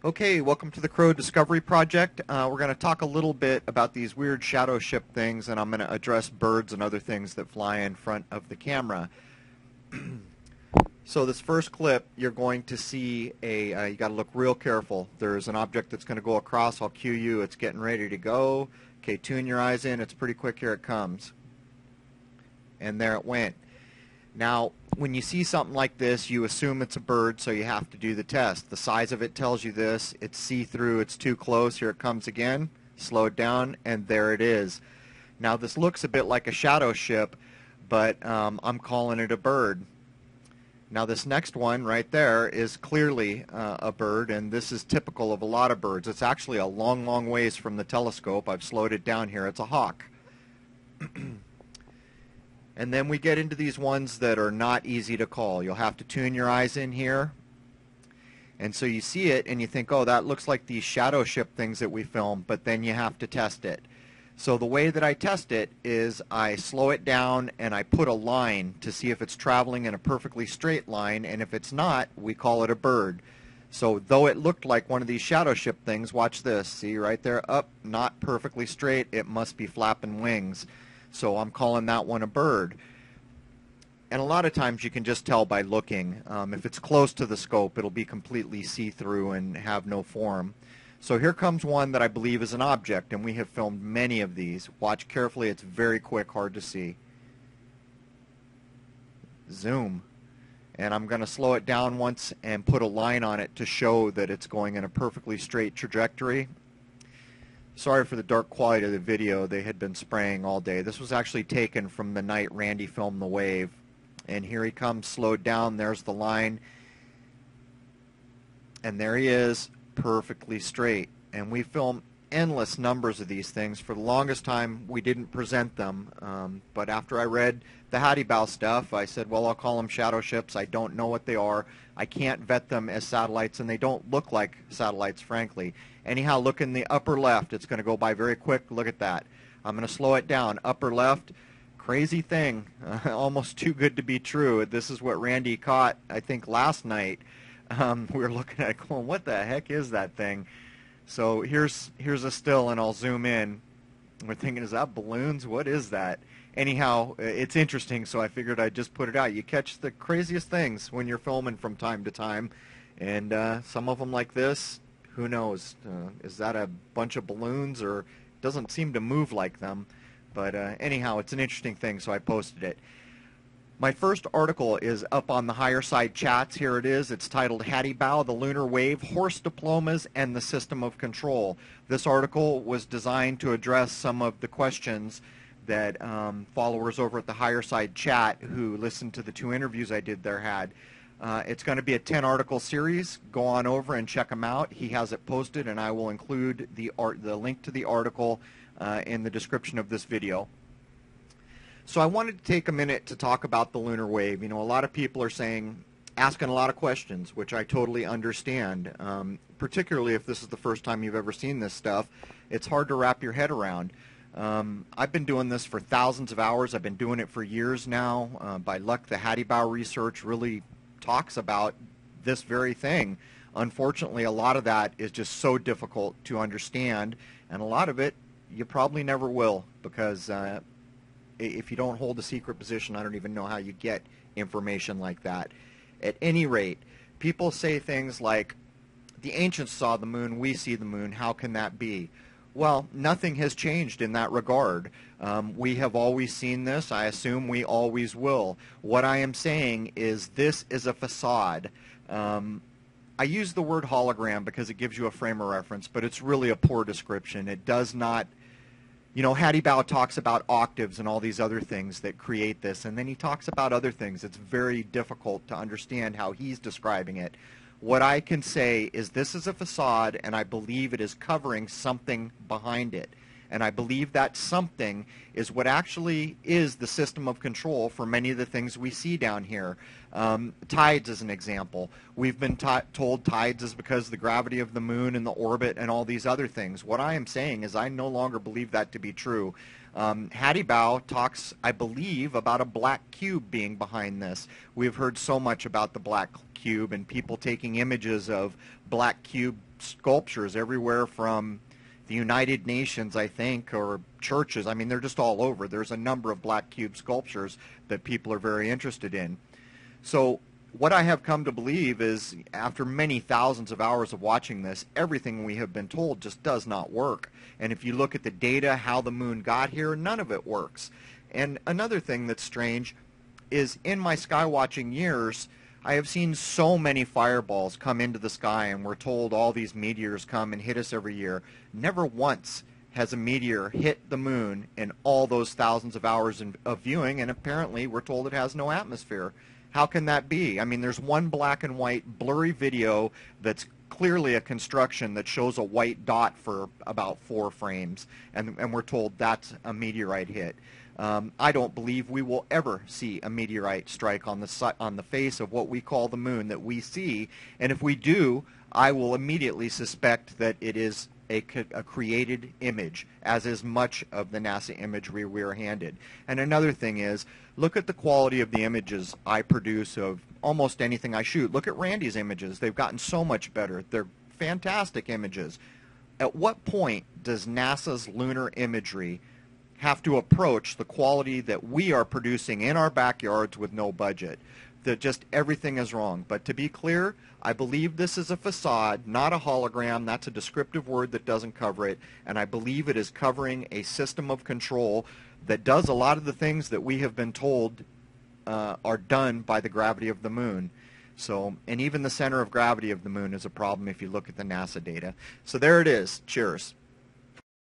Okay, welcome to the Crow Discovery Project. We're going to talk a little bit about these weird shadow ship things, and I'm going to address birds and other things that fly in front of the camera. So this first clip, you're going to see you got to look real careful. There's an object that's going to go across. I'll cue you. It's getting ready to go. Okay, tune your eyes in. It's pretty quick. Here it comes. And there it went. Now, when you see something like this, you assume it's a bird, so you have to do the test. The size of it tells you this. It's see-through. It's too close. Here it comes again. Slow it down, and there it is. Now, this looks a bit like a shadow ship, but I'm calling it a bird. Now, this next one right there is clearly a bird, and this is typical of a lot of birds. It's actually a long, long ways from the telescope. I've slowed it down here. It's a hawk. And then we get into these ones that are not easy to call. You'll have to tune your eyes in here. And so you see it and you think, oh, that looks like these shadow ship things that we film, but then you have to test it. So the way that I test it is I slow it down and I put a line to see if it's traveling in a perfectly straight line, and if it's not, we call it a bird. So though it looked like one of these shadow ship things, watch this. See right there, up, not perfectly straight, it must be flapping wings. So I'm calling that one a bird. And a lot of times you can just tell by looking. If it's close to the scope, it'll be completely see-through and have no form. So here comes one that I believe is an object, and we have filmed many of these. Watch carefully. It's very quick, hard to see. Zoom. And I'm going to slow it down once and put a line on it to show that it's going in a perfectly straight trajectory. Sorry for the dark quality of the video. They had been spraying all day. This was actually taken from the night Randy filmed the wave. And here he comes, slowed down. There's the line. And there he is, perfectly straight. And we film endless numbers of these things. For the longest time, we didn't present them. But after I read the Hattiebaugh stuff, I said, well, I'll call them shadow ships. I don't know what they are. I can't vet them as satellites, and they don't look like satellites, frankly. Anyhow, look in the upper left. It's going to go by very quick. Look at that. I'm going to slow it down. Upper left, crazy thing. Almost too good to be true. This is what Randy caught, I think, last night. We were looking at it going, what the heck is that thing? So here's a still, and I'll zoom in. We're thinking, is that balloons? What is that? Anyhow, it's interesting, so I figured I'd just put it out. You catch the craziest things when you're filming from time to time, and some of them like this, who knows? Is that a bunch of balloons, or it doesn't seem to move like them? But anyhow, it's an interesting thing, so I posted it. My first article is up on the Higher Side Chats. Here it is. It's titled Hattiebaugh, the Lunar Wave, Horse Diplomas, and the System of Control. This article was designed to address some of the questions that followers over at the Higher Side Chat who listened to the 2 interviews I did there had. It's going to be a 10-article series. Go on over and check them out. He has it posted, and I will include the link to the article in the description of this video. So I wanted to take a minute to talk about the lunar wave. You know, a lot of people are asking a lot of questions, which I totally understand, particularly if this is the first time you've ever seen this stuff. It's hard to wrap your head around. I've been doing this for thousands of hours. I've been doing it for years now. By luck, the Hattiebaugh research really talks about this very thing. Unfortunately, a lot of that is just so difficult to understand, and a lot of it you probably never will, because if you don't hold a secret position, I don't even know how you get information like that. At any rate, people say things like, the ancients saw the moon, we see the moon, how can that be? Well, nothing has changed in that regard. We have always seen this. I assume we always will. What I am saying is this is a facade. I use the word hologram because it gives you a frame of reference, but it's really a poor description. It does not, you know, Hattiebaugh talks about octaves and all these other things that create this, and then he talks about other things. It's very difficult to understand how he's describing it. What I can say is this is a facade, and I believe it is covering something behind it. And I believe that something is what actually is the system of control for many of the things we see down here. Tides is an example. We've been told tides is because of the gravity of the moon and the orbit and all these other things. What I am saying is I no longer believe that to be true. Hattiebaugh talks, I believe, about a black cube being behind this. We've heard so much about the black cube and people taking images of black cube sculptures everywhere from the United Nations, I think, or churches. I mean, they're just all over. There's a number of black cube sculptures that people are very interested in. So what I have come to believe is, after many thousands of hours of watching this, everything we have been told just does not work. And if you look at the data, how the moon got here, none of it works. And another thing that's strange is, in my sky watching years, I have seen so many fireballs come into the sky, and we're told all these meteors come and hit us every year. Never once has a meteor hit the moon in all those thousands of hours of viewing, and apparently we're told it has no atmosphere. How can that be? I mean, there's one black and white blurry video that's clearly a construction that shows a white dot for about 4 frames, and we're told that's a meteorite hit. I don't believe we will ever see a meteorite strike on the face of what we call the moon that we see, and if we do, I will immediately suspect that it is a created image, as is much of the NASA imagery we are handed. And another thing is, look at the quality of the images I produce of almost anything I shoot. Look at Randy's images. They've gotten so much better. They're fantastic images. At what point does NASA's lunar imagery have to approach the quality that we are producing in our backyards with no budget? That just everything is wrong. But to be clear, I believe this is a facade, not a hologram. That's a descriptive word that doesn't cover it, and I believe it is covering a system of control that does a lot of the things that we have been told are done by the gravity of the moon. So, and even the center of gravity of the moon is a problem if you look at the NASA data. So there it is. Cheers.